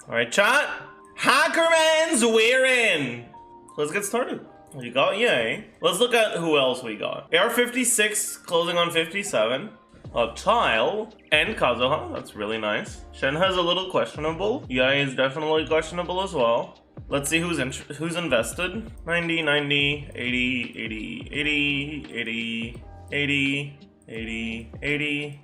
Alright, chat. Hackerman's wearing. Let's get started. You got yay. Let's look at who else we got. AR56 closing on 57. Chile and Kazuha. That's really nice. Shen has a little questionable. Yai is definitely questionable as well. Let's see who's invested. 90, 90, 80, 80, 80, 80, 80, 80, 80.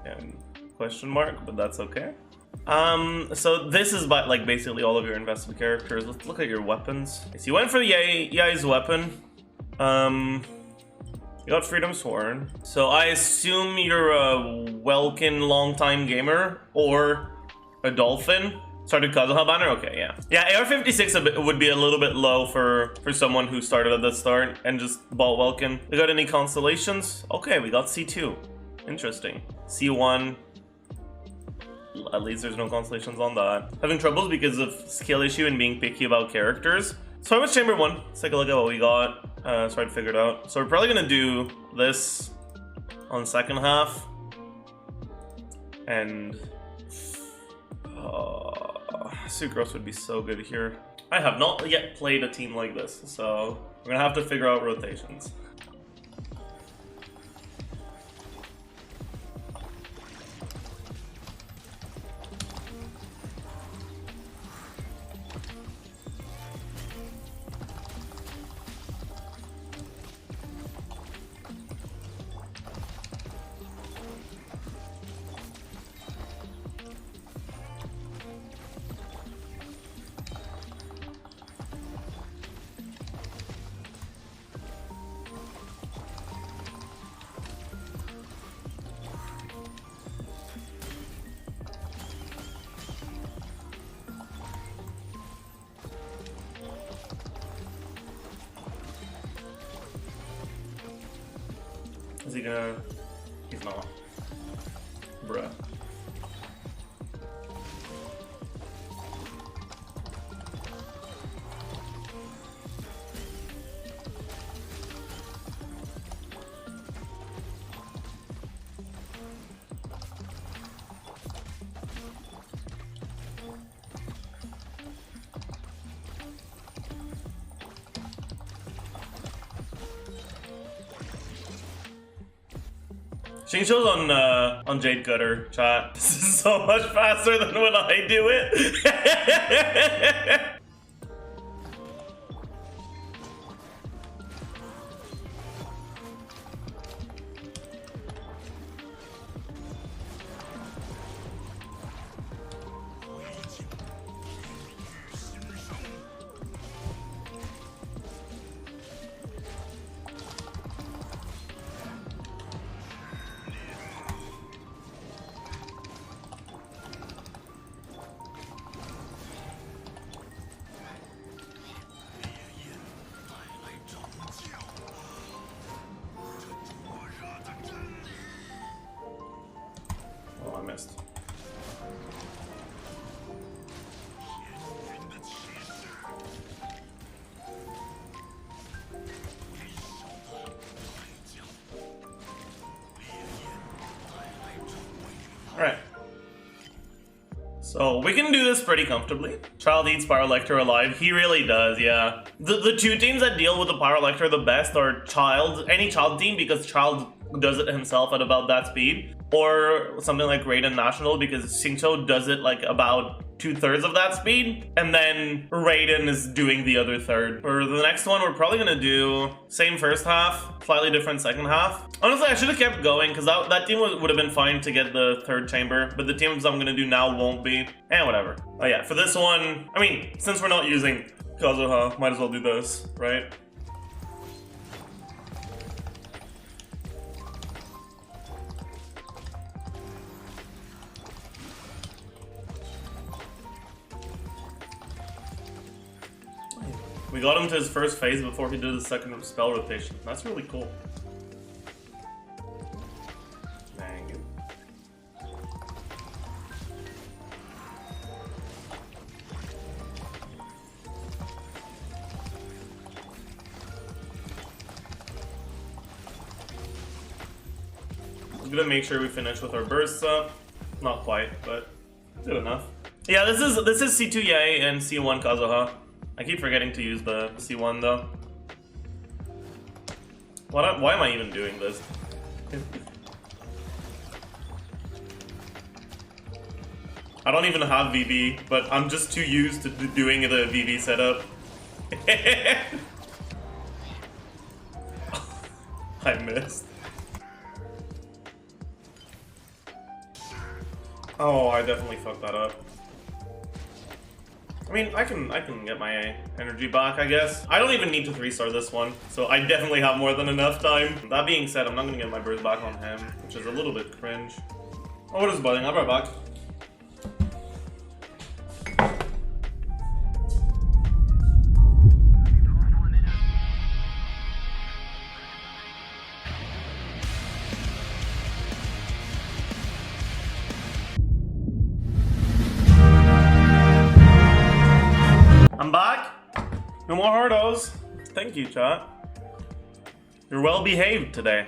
And question mark, but that's okay. So this is like basically all of your invested characters. Let's look at your weapons. So you went for the Yai's weapon. You got Freedom Sworn. So I assume you're a Welkin longtime gamer or a Dolphin. Started Kazuha banner? Okay, yeah. Yeah, AR56 would be a little bit low for someone who started at the start and just bought Welkin. We got any constellations? Okay, we got C2. Interesting. C1. At least there's no constellations on that. Having troubles because of skill issue and being picky about characters. So I was Chamber 1. Let's take a look at what we got. So I'd figured out. So we're probably gonna do this on second half. And Sucrose would be so good here. I have not yet played a team like this, so we're gonna have to figure out rotations. Is he gonna... He's not. Bruh. Xingqiu's on Jade Gutter, chat. This is so much faster than when I do it. Oh, I missed. Alright. So we can do this pretty comfortably. Child eats Pyrolector alive. He really does, yeah. The two teams that deal with the Pyrolector the best are any Child team, because Child does it himself at about that speed, or something like Raiden National, because Xingqiu does it like about 2/3 of that speed, and then Raiden is doing the other third. For the next one, we're probably gonna do same first half, slightly different second half. Honestly, I should have kept going, because that team would have been fine to get the third chamber, but the teams I'm gonna do now won't be. And whatever. Oh yeah, for this one, I mean, since we're not using Kazuha, might as well do this, right? We got him to his first phase before he did his second spell rotation. That's really cool. Dang it. I'm gonna make sure we finish with our bursts up. Not quite, but Good enough. Yeah, this is C2 Yae and C1 Kazuha. I keep forgetting to use the C1 though. Why am I even doing this? I don't even have VV, but I'm just too used to doing the VV setup. I missed. Oh, I definitely fucked that up. I mean, I can get my energy back, I guess. I don't even need to 3-star this one, so I definitely have more than enough time. That being said, I'm not gonna get my burst back on him, which is a little bit cringe. Oh, what is budding? I'll be right back. I'm back. No more hardos. Thank you, chat. You're well behaved today.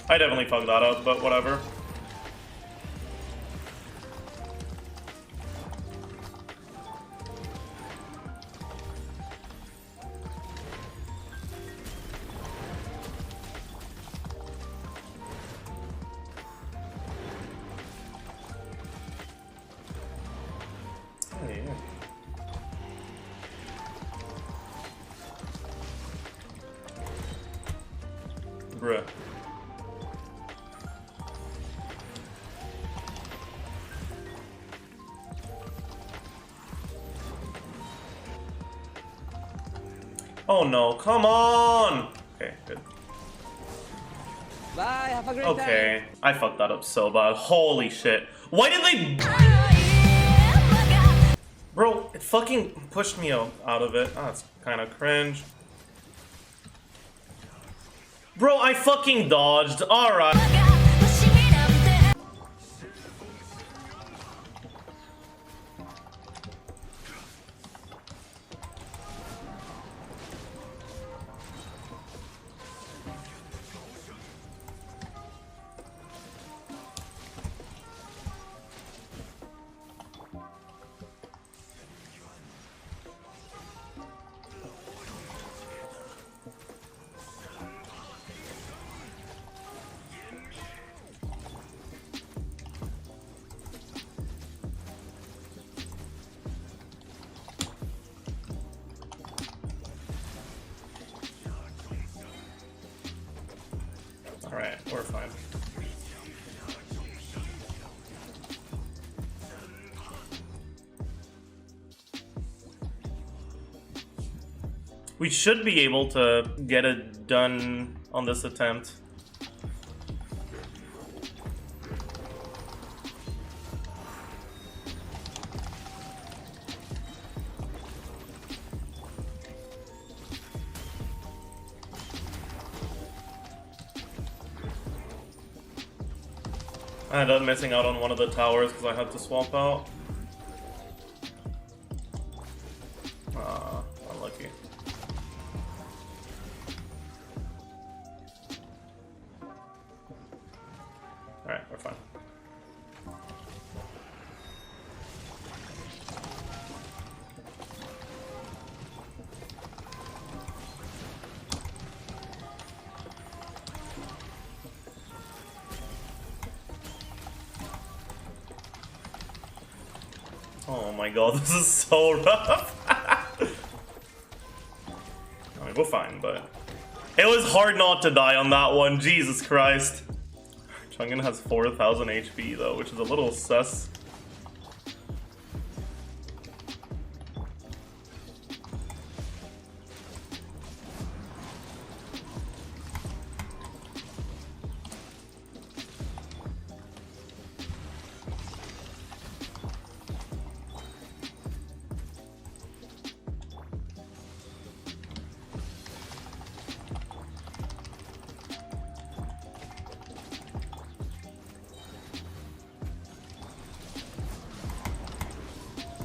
I definitely fucked that up, but whatever. Hey. Bruh. Oh no, come on! Okay, good. Bye, have a great time. Okay, I fucked that up so bad. Holy shit. Why did they... Bro, it fucking pushed me out of it. That's kind of cringe. Bro, I fucking dodged. Alright. Alright, we're fine. We should be able to get it done on this attempt. I ended up missing out on one of the towers because I had to swap out. Unlucky. Alright, we're fine. Oh my god, this is so rough. I mean, we're fine, but it was hard not to die on that one. Jesus Christ. Xiangling has 4,000 HP though, which is a little sus.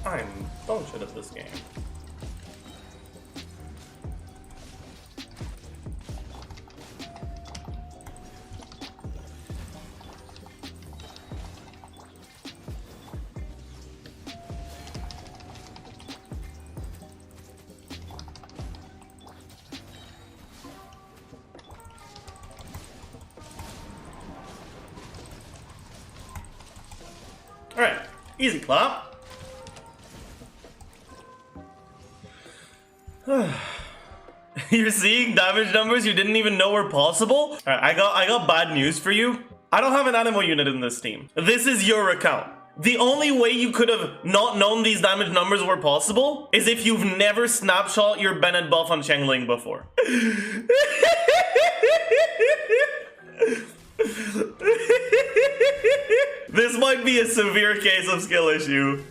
I'm dog shit at this game. Alright, easy clap. You're seeing damage numbers you didn't even know were possible? Alright, I got bad news for you. I don't have an animal unit in this team. This is your account. The only way you could have not known these damage numbers were possible is if you've never snapshot your Bennett buff on Xiangling before. This might be a severe case of skill issue.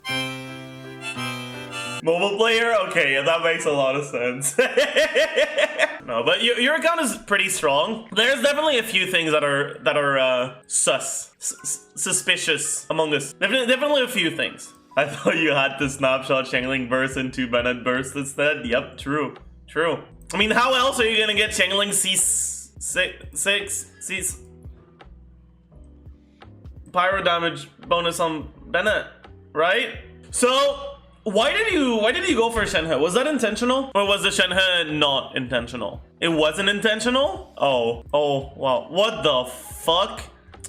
Mobile player? Okay, yeah, that makes a lot of sense. No, but your account is pretty strong. There's definitely a few things that are suspicious among us. Definitely a few things. I thought you had to snapshot Xiangling burst into Bennett burst instead. Yep, true. I mean, how else are you gonna get Xiangling C6 pyro damage bonus on Bennett, right? So why did you go for Shenhe? Was that intentional? Or was the Shenhe not intentional? It wasn't intentional? Oh, wow. What the fuck?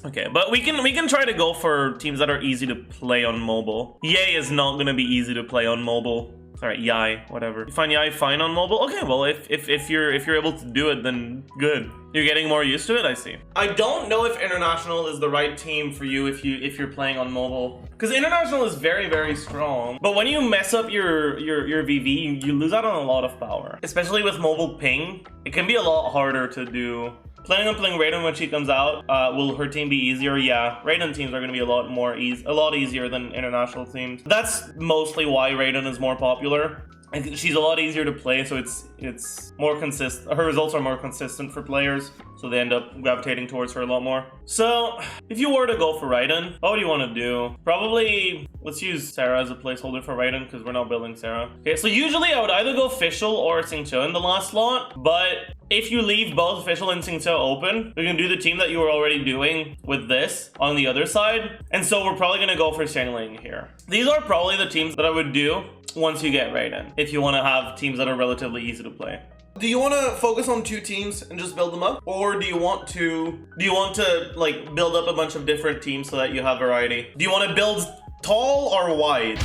Okay, but we can try to go for teams that are easy to play on mobile. Yay is not gonna be easy to play on mobile. Alright, Yai, whatever. You find Yai fine on mobile? Okay, well if you're able to do it, then good. You're getting more used to it, I see. I don't know if international is the right team for you if you're playing on mobile. Because international is very, very strong. But when you mess up your VV, you lose out on a lot of power. Especially with mobile ping, it can be a lot harder to do. Planning on playing Raiden when she comes out, will her team be easier? Yeah, Raiden teams are going to be a lot easier than international teams. That's mostly why Raiden is more popular. And she's a lot easier to play, so it's more consistent. Her results are more consistent for players, so they end up gravitating towards her a lot more. So, if you were to go for Raiden, what would you want to do? Probably, let's use Sarah as a placeholder for Raiden, because we're not building Sarah. Okay, so usually I would either go Fischl or Xingqiu in the last slot, but if you leave both Fischl and Xingqiu open, we can do the team that you were already doing with this on the other side, and so we're probably going to go for Xiangling here. These are probably the teams that I would do once you get Raiden, if you want to have teams that are relatively easy to play. Do you want to focus on two teams and just build them up? Or do you want to like build up a bunch of different teams so that you have variety? Do you want to build tall or wide?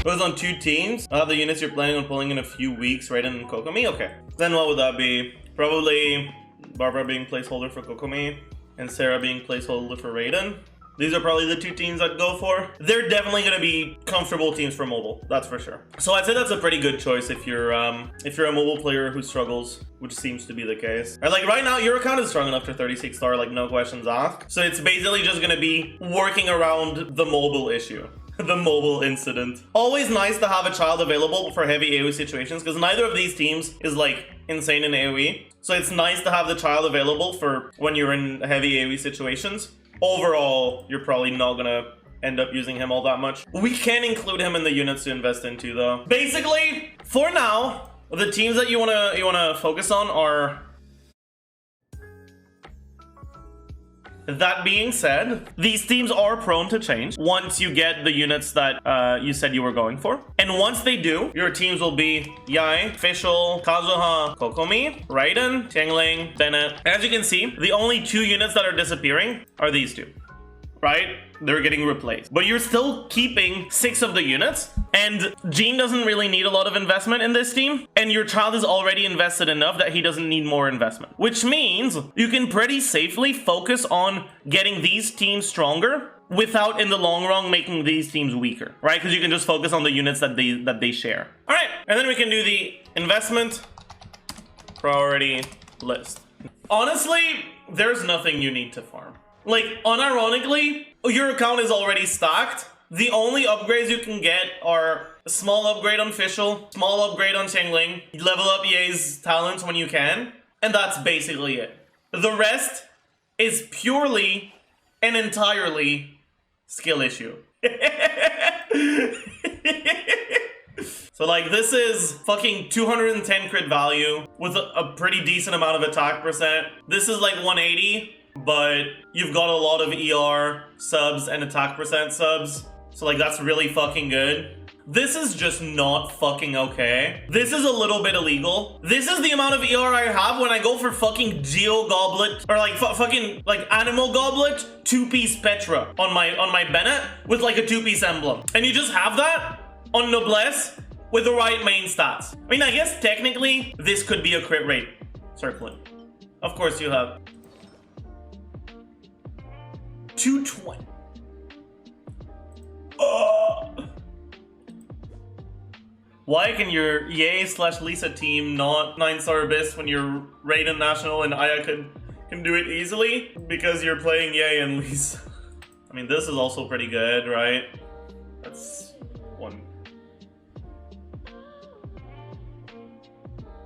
Goes on two teams. I'll have the units you're planning on pulling in a few weeks, Raiden and Kokomi? Okay. Then what would that be? Probably Barbara being placeholder for Kokomi and Sarah being placeholder for Raiden. These are probably the two teams I'd go for. They're definitely going to be comfortable teams for mobile, that's for sure. So I'd say that's a pretty good choice if you're a mobile player who struggles, which seems to be the case. Or like right now, your account is strong enough to 36 star, like no questions asked. So it's basically just going to be working around the mobile issue. The mobile incident. Always nice to have a child available for heavy AoE situations, because neither of these teams is like insane in AoE. So it's nice to have the child available for when you're in heavy AoE situations. Overall, you're probably not gonna end up using him all that much. We can include him in the units to invest into though. Basically, for now, the teams that you wanna focus on are... That being said, these teams are prone to change once you get the units that you said you were going for. And once they do, your teams will be Yai, Fischl, Kazuha, Kokomi, Raiden, Xiangling, Bennett. As you can see, the only two units that are disappearing are these two, right? They're getting replaced. But you're still keeping 6 of the units, and Jean doesn't really need a lot of investment in this team, and your child is already invested enough that he doesn't need more investment. Which means you can pretty safely focus on getting these teams stronger without, in the long run, making these teams weaker, right? Because you can just focus on the units that they share. All right, and then we can do the investment priority list. Honestly, there's nothing you need to farm. Like, unironically, your account is already stacked. The only upgrades you can get are a small upgrade on Fischl, small upgrade on Xiangling, level up Ye's talents when you can, and that's basically it. The rest is purely and entirely skill issue. So like this is fucking 210 crit value with a pretty decent amount of attack percent. This is like 180, but you've got a lot of ER subs and attack percent subs. So like that's really fucking good. This is just not fucking okay. This is a little bit illegal. This is the amount of ER I have when I go for fucking Geo Goblet or like fucking like Animal Goblet 2-piece Petra on my Bennett with like a 2-piece emblem. And you just have that on Noblesse with the right main stats. I mean, I guess technically this could be a crit rate circling. Of course you have 220. Why can your Yay/Lisa team not 9-star Abyss when you're Raiden National and Aya can do it easily? Because you're playing Yay and Lisa. I mean, this is also pretty good, right? That's one.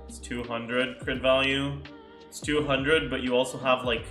It's 200 crit value. It's 200, but you also have like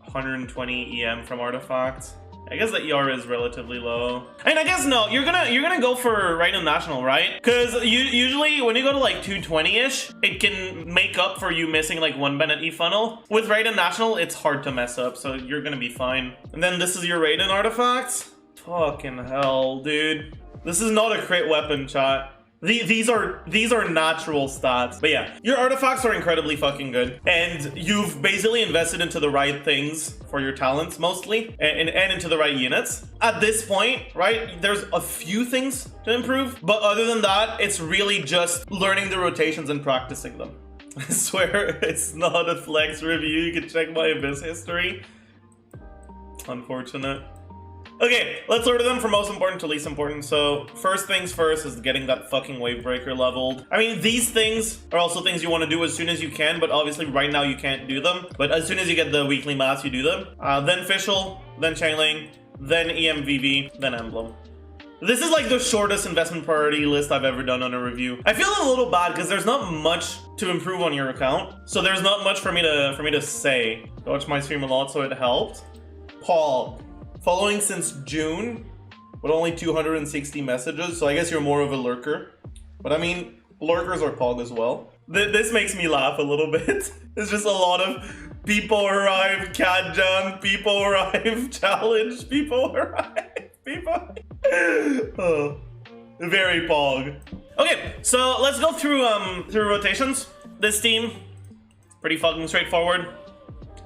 120 EM from artifacts. I guess the ER is relatively low. And I guess no, you're gonna go for Raiden National, right? Because usually when you go to like 220-ish, it can make up for you missing like one Bennett E funnel. With Raiden National, it's hard to mess up, so you're gonna be fine. And then this is your Raiden artifacts. Fucking hell, dude. This is not a crit weapon, chat. These are natural stats. But yeah, your artifacts are incredibly fucking good. And you've basically invested into the right things for your talents mostly, and into the right units. At this point, right, there's a few things to improve. But other than that, it's really just learning the rotations and practicing them. I swear it's not a flex review. You can check my Abyss history. Unfortunate. Okay, let's order them from most important to least important. So first things first is getting that fucking wave breaker leveled. I mean, these things are also things you want to do as soon as you can, but obviously right now you can't do them. But as soon as you get the weekly mass, you do them. Then Fischl, then Xiangling, then EMVV, then Emblem. This is like the shortest investment priority list I've ever done on a review. I feel a little bad because there's not much to improve on your account. So there's not much for me to say. I watched my stream a lot, so it helped. Paul. Following since June, with only 260 messages, so I guess you're more of a lurker. But I mean, lurkers are pog as well. This makes me laugh a little bit. It's just a lot of people arrive, cat jump, people arrive, challenge, people arrive, people. Oh, very pog. Okay, so let's go through rotations. This team, pretty fucking straightforward.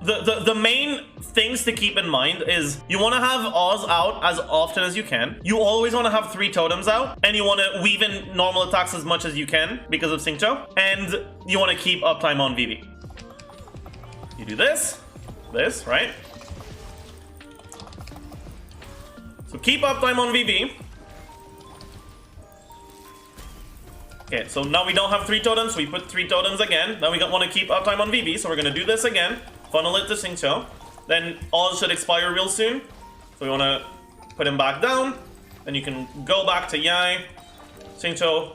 The main things to keep in mind is you want to have Oz out as often as you can. You always want to have 3 totems out, and you want to weave in normal attacks as much as you can because of Xingqiu, and you want to keep uptime on VV. You do this, right? So keep uptime on VV. Okay, so now we don't have 3 totems, so we put 3 totems again. Now we want to keep uptime on VV, so we're going to do this again. Funnel it to Xingqiu. Then Oz should expire real soon. So we want to put him back down. Then you can go back to Yai. Xingqiu.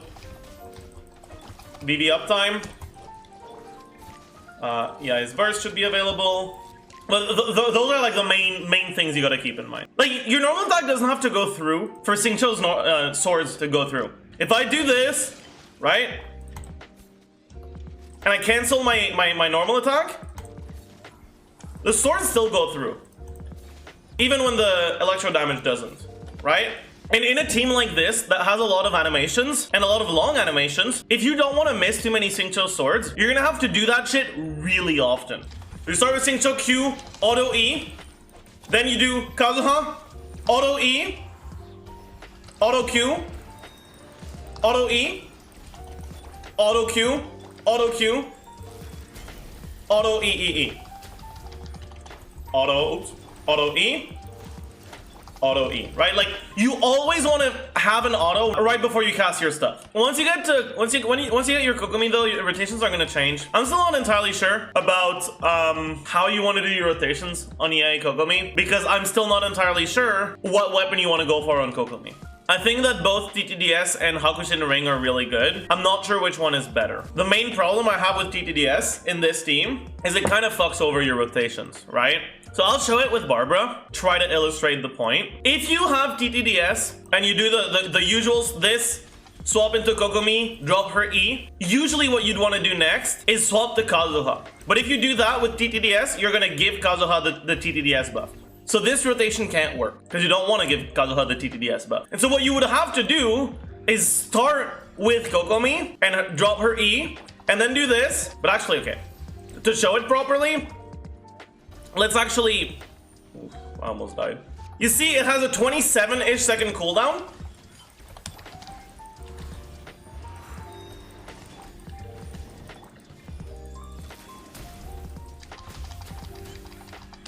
VV uptime. Yai's burst should be available. But those are like the main things you gotta keep in mind. Like, your normal attack doesn't have to go through for Xingqiu's swords to go through. If I do this, right? And I cancel my normal attack, the swords still go through. Even when the electro damage doesn't, right? And in a team like this that has a lot of animations and a lot of long animations, if you don't want to miss too many Xingqiu swords, you're gonna have to do that shit really often. You start with Xingqiu Q, auto E, then you do Kazuha, auto E, auto Q, auto E, auto Q, auto Q, auto E. Auto E, auto E, right? Like, you always want to have an auto right before you cast your stuff. Once you get your Kokomi though, your rotations are going to change. I'm still not entirely sure about how you want to do your rotations on EA Kokomi, because I'm still not entirely sure what weapon you want to go for on Kokomi. I think that both TTDS and Hakushin Ring are really good. I'm not sure which one is better. The main problem I have with TTDS in this team is it kind of fucks over your rotations, right? So I'll show it with Barbara, try to illustrate the point. If you have TTDS and you do the usuals, this, swap into Kokomi, drop her E, usually what you'd want to do next is swap to Kazuha. But if you do that with TTDS, you're going to give Kazuha the TTDS buff. So this rotation can't work because you don't want to give Kazuha the TTDS buff. And so what you would have to do is start with Kokomi and drop her E and then do this. But actually, okay, to show it properly, let's actually... Oof, I almost died. You see, it has a 27-ish second cooldown.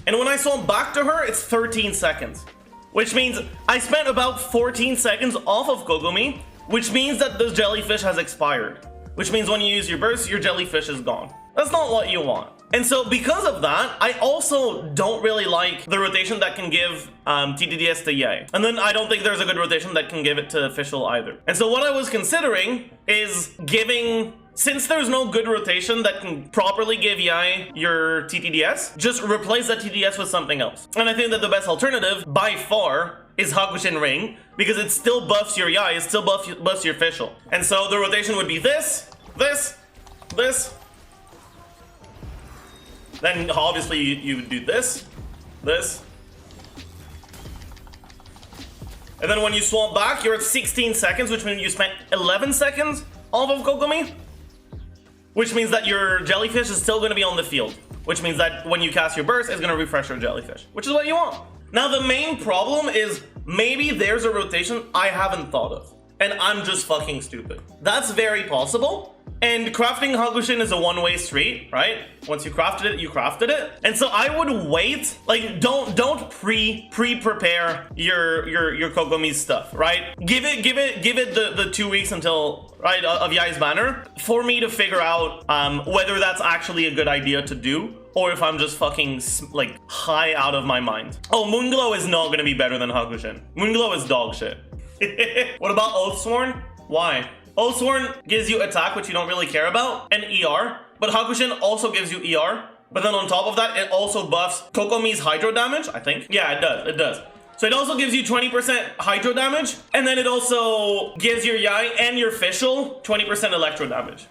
And when I swap back to her, it's 13 seconds. Which means I spent about 14 seconds off of Kokomi, which means that the jellyfish has expired. Which means when you use your burst, your jellyfish is gone. That's not what you want. And so because of that, I also don't really like the rotation that can give TTDS to Yai. And then I don't think there's a good rotation that can give it to Official either. And so what I was considering is giving... Since there's no good rotation that can properly give Yai your TTDS, just replace that TTDS with something else. And I think that the best alternative, by far, is Hakushin Ring, because it still buffs your Yai, it still buffs your Official. And so the rotation would be this, this, this. Then obviously you would do this, this. And then when you swap back, you're at 16 seconds, which means you spent 11 seconds off of Kokomi. Which means that your jellyfish is still going to be on the field. Which means that when you cast your burst, it's going to refresh your jellyfish. Which is what you want. Now the main problem is maybe there's a rotation I haven't thought of. And I'm just fucking stupid. That's very possible. And crafting Hakushin is a one-way street, right? Once you crafted it, you crafted it. And so I would wait, like don't pre-prepare your Kokomi's stuff, right? Give it the 2 weeks until, right, of Yai's banner for me to figure out whether that's actually a good idea to do or if I'm just fucking like high out of my mind. Oh, Moonglow is not gonna be better than Hakushin. Moonglow is dog shit. What about Oathsworn? Why? Oathsworn gives you attack, which you don't really care about, and ER. But Hakushin also gives you ER. But then on top of that, it also buffs Kokomi's hydro damage, I think. Yeah, it does. It does. So it also gives you 20% hydro damage. And then it also gives your Yai and your Official 20% electro damage.